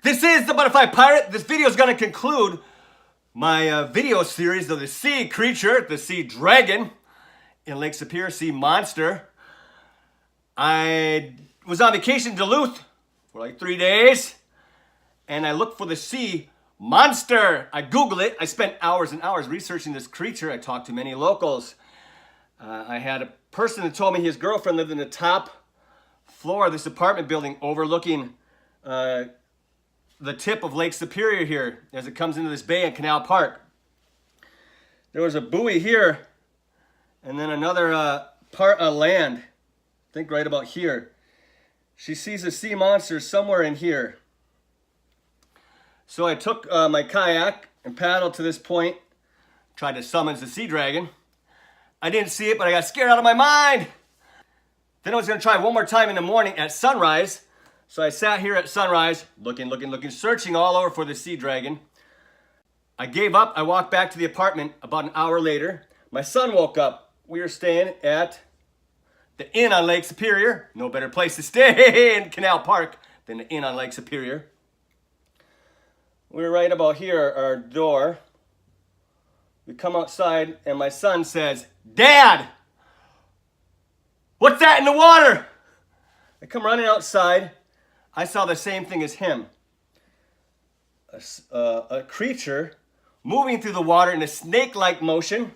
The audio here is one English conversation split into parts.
This is the Butterfly Pirate. This video is going to conclude my video series of the sea creature, the sea dragon in Lake Superior, sea monster. I was on vacation in Duluth for like 3 days, and I looked for the sea monster. I Googled it. I spent hours and hours researching this creature. I talked to many locals. I had a person that told me his girlfriend lived in the top floor of this apartment building overlooking the tip of Lake Superior here as it comes into this bay in Canal Park. There was a buoy here and then another part of land, I think right about here. She sees a sea monster somewhere in here. So I took my kayak and paddled to this point, tried to summon the sea dragon. I didn't see it, but I got scared out of my mind. Then I was going to try one more time in the morning at sunrise. So I sat here at sunrise, looking, searching all over for the sea dragon. I gave up. I walked back to the apartment about an hour later. My son woke up. We were staying at the Inn on Lake Superior. No better place to stay in Canal Park than the Inn on Lake Superior. We were right about here, our door. We come outside and my son says, "Dad, what's that in the water?" I come running outside. I saw the same thing as him. A creature moving through the water in a snake-like motion.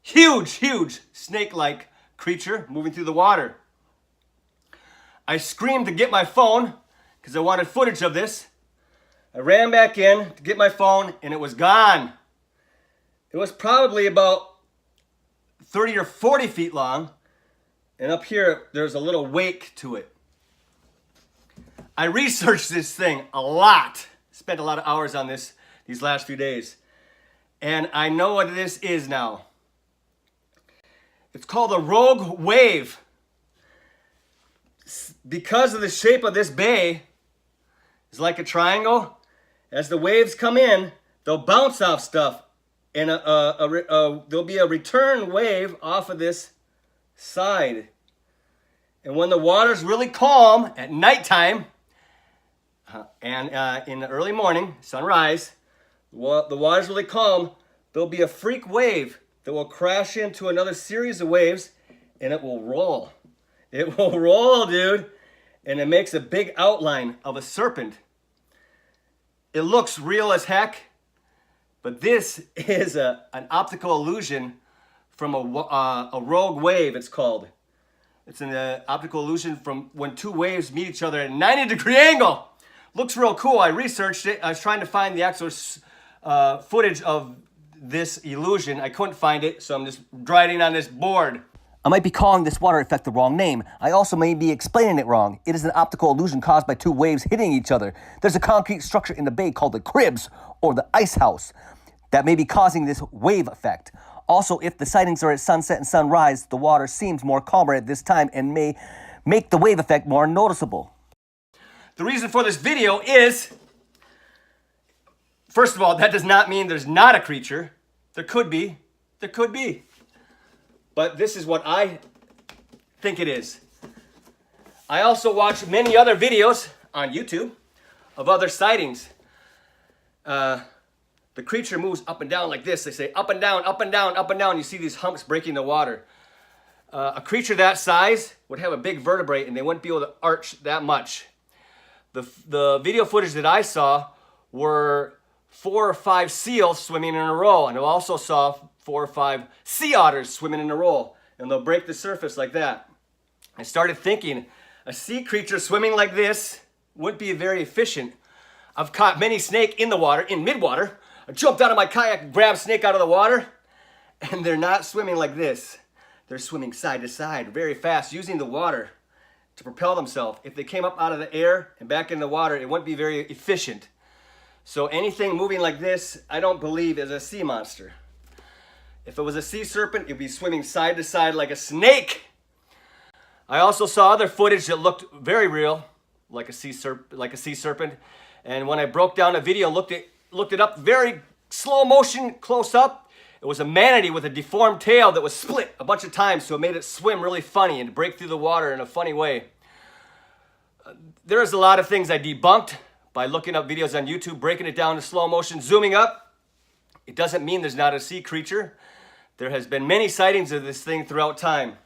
Huge snake-like creature moving through the water. I screamed to get my phone because I wanted footage of this. I ran back in to get my phone and it was gone. It was probably about 30 or 40 feet long. And up here, there's a little wake to it. I researched this thing a lot. Spent a lot of hours on this these last few days. And I know what this is now. It's called a rogue wave. Because of the shape of this bay, it's like a triangle. As the waves come in, they'll bounce off stuff. And there'll be a return wave off of this side. And when the water's really calm at nighttime, and in the early morning, sunrise, the water's really calm, there'll be a freak wave that will crash into another series of waves, and it will roll. It will roll, dude. And it makes a big outline of a serpent. It looks real as heck, but this is an optical illusion from a rogue wave, it's called. It's an optical illusion from when two waves meet each other at a 90-degree angle. Looks real cool. I researched it. I was trying to find the actual footage of this illusion. I couldn't find it, so I'm just writing on this board. I might be calling this water effect the wrong name. I also may be explaining it wrong. It is an optical illusion caused by two waves hitting each other. There's a concrete structure in the bay called the cribs, or the ice house, that may be causing this wave effect. Also, if the sightings are at sunset and sunrise, the water seems more calmer at this time and may make the wave effect more noticeable. The reason for this video is, first of all, that does not mean there's not a creature. There could be. There could be. But this is what I think it is. I also watch many other videos on YouTube of other sightings. The creature moves up and down like this. They say up and down, up and down, up and down. You see these humps breaking the water. A creature that size would have a big vertebrae and they wouldn't be able to arch that much. The video footage that I saw were 4 or 5 seals swimming in a row. And I also saw 4 or 5 sea otters swimming in a row. And they'll break the surface like that. I started thinking, a sea creature swimming like this wouldn't be very efficient. I've caught many snake in the water, in mid-water. I jumped out of my kayak and grabbed snake out of the water. And they're not swimming like this. They're swimming side to side very fast, using the water to propel themselves. If they came up out of the air and back in the water, it wouldn't be very efficient. So anything moving like this, I don't believe is a sea monster. If it was a sea serpent, it'd be swimming side to side like a snake. I also saw other footage that looked very real, like a sea serpent. And when I broke down a video, looked it up very slow motion, close up, it was a manatee with a deformed tail that was split a bunch of times, so it made it swim really funny and break through the water in a funny way. There's a lot of things I debunked, by looking up videos on YouTube, breaking it down to slow motion, zooming up. It doesn't mean there's not a sea creature. There has been many sightings of this thing throughout time.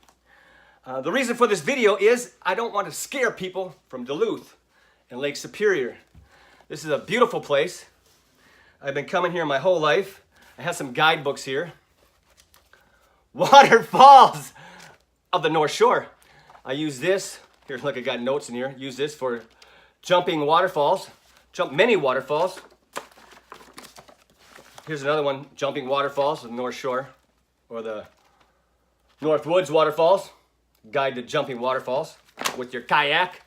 The reason for this video is I don't want to scare people from Duluth and Lake Superior. This is a beautiful place. I've been coming here my whole life. I have some guidebooks here. Waterfalls of the North Shore. I use this. Here's like I got notes in here. Use this for jumping waterfalls. Jump many waterfalls. Here's another one. Jumping waterfalls of the North Shore. Or the North Woods waterfalls. Guide to jumping waterfalls with your kayak.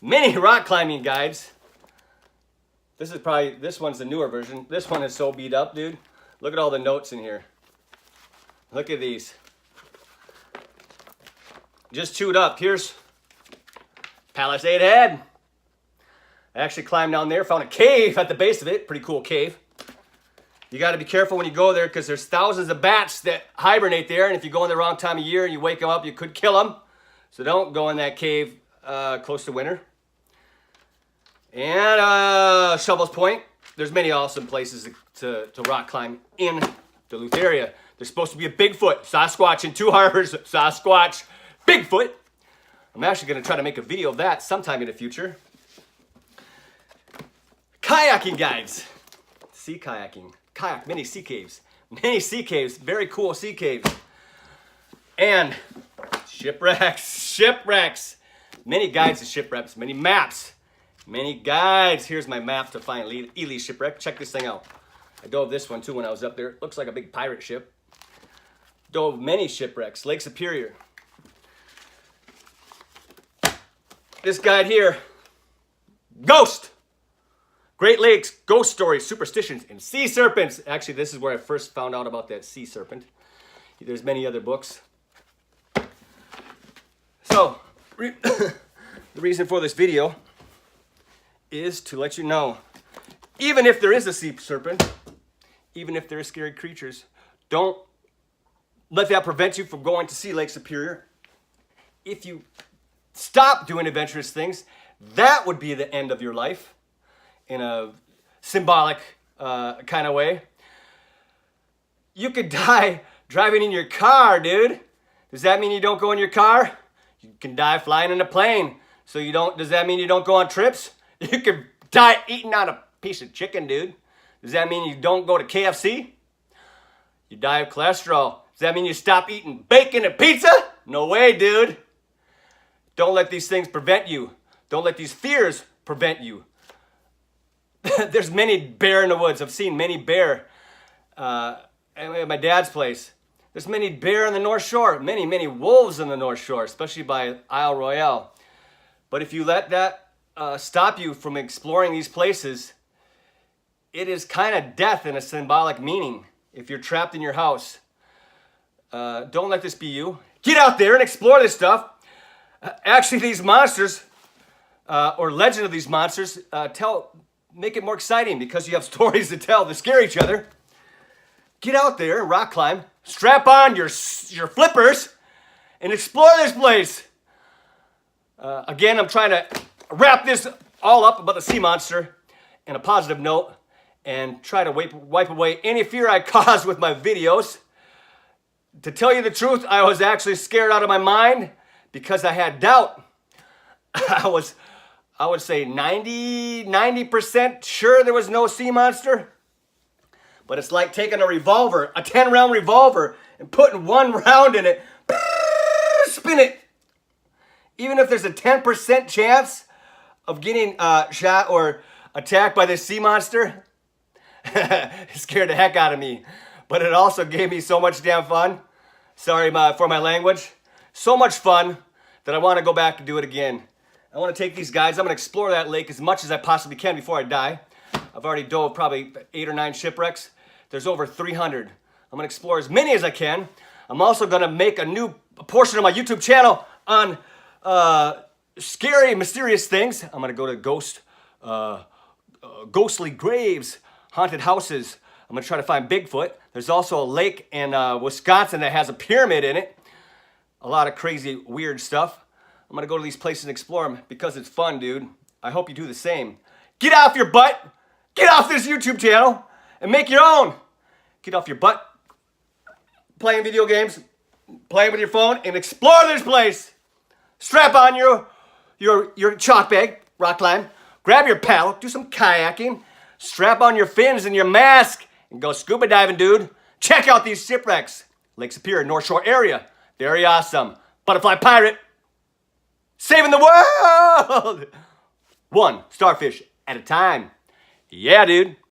Many rock climbing guides. This one's the newer version. This one is so beat up, dude. Look at all the notes in here. Look at these. Just chewed up. Here's Palisade Head. I actually climbed down there, found a cave at the base of it. Pretty cool cave. You got to be careful when you go there because there's thousands of bats that hibernate there. And if you go in the wrong time of year and you wake them up, you could kill them. So don't go in that cave close to winter. And Shovel's Point. There's many awesome places to rock climb in Duluth area. There's supposed to be a Bigfoot, Sasquatch in 2 harbors, Sasquatch, Bigfoot. I'm actually going to try to make a video of that sometime in the future. Kayaking guides. Sea kayaking. Kayak, many sea caves. Many sea caves. Very cool sea caves. And shipwrecks. Shipwrecks. Many guides to shipwrecks. Many maps. Many guides. Here's my map to find Ely shipwreck. Check this thing out. I dove this one too when I was up there. It looks like a big pirate ship. Dove many shipwrecks. Lake Superior. This guide here. Ghost. Great Lakes, ghost stories, superstitions, and sea serpents. Actually, this is where I first found out about that sea serpent. There's many other books. So, the reason for this video is to let you know, even if there is a sea serpent, even if there are scary creatures, don't let that prevent you from going to see Lake Superior. If you stop doing adventurous things, that would be the end of your life in a symbolic kind of way. You could die driving in your car, dude. Does that mean you don't go in your car? You can die flying in a plane. So does that mean you don't go on trips? You could die eating on a piece of chicken, dude. Does that mean you don't go to KFC? You die of cholesterol. Does that mean you stop eating bacon and pizza? No way, dude. Don't let these things prevent you. Don't let these fears prevent you. There's many bear in the woods. I've seen many bear at my dad's place. There's many bear on the North Shore. Many, many wolves on the North Shore, especially by Isle Royale. But if you let that stop you from exploring these places, it is kind of death in a symbolic meaning. If you're trapped in your house, don't let this be you. Get out there and explore this stuff. Actually, these monsters, or legend of these monsters, make it more exciting because you have stories to tell to scare each other. Get out there and rock climb. Strap on your flippers and explore this place. Again, I'm trying to wrap this all up about the sea monster in a positive note and try to wipe away any fear I caused with my videos. To tell you the truth, I was actually scared out of my mind because I had doubt. I would say 90% sure there was no sea monster. But it's like taking a revolver, a 10-round revolver, and putting one round in it. Spin it. Even if there's a 10% chance of getting shot or attacked by this sea monster, it scared the heck out of me. But it also gave me so much damn fun. Sorry for my language. So much fun that I want to go back and do it again. I want to take these guys. I'm going to explore that lake as much as I possibly can before I die. I've already dove probably 8 or 9 shipwrecks. There's over 300. I'm going to explore as many as I can. I'm also going to make a new portion of my YouTube channel on scary, mysterious things. I'm going to go to ghostly graves, haunted houses. I'm going to try to find Bigfoot. There's also a lake in Wisconsin that has a pyramid in it. A lot of crazy, weird stuff. I'm going to go to these places and explore them because it's fun, dude. I hope you do the same. Get off your butt. Get off this YouTube channel and make your own. Get off your butt playing video games, playing with your phone, and explore this place. Strap on your chalk bag, rock climb. Grab your paddle, do some kayaking. Strap on your fins and your mask and go scuba diving, dude. Check out these shipwrecks. Lake Superior, North Shore area. Very awesome. Butterfly pirate. Saving the world. One starfish at a time. Yeah, dude.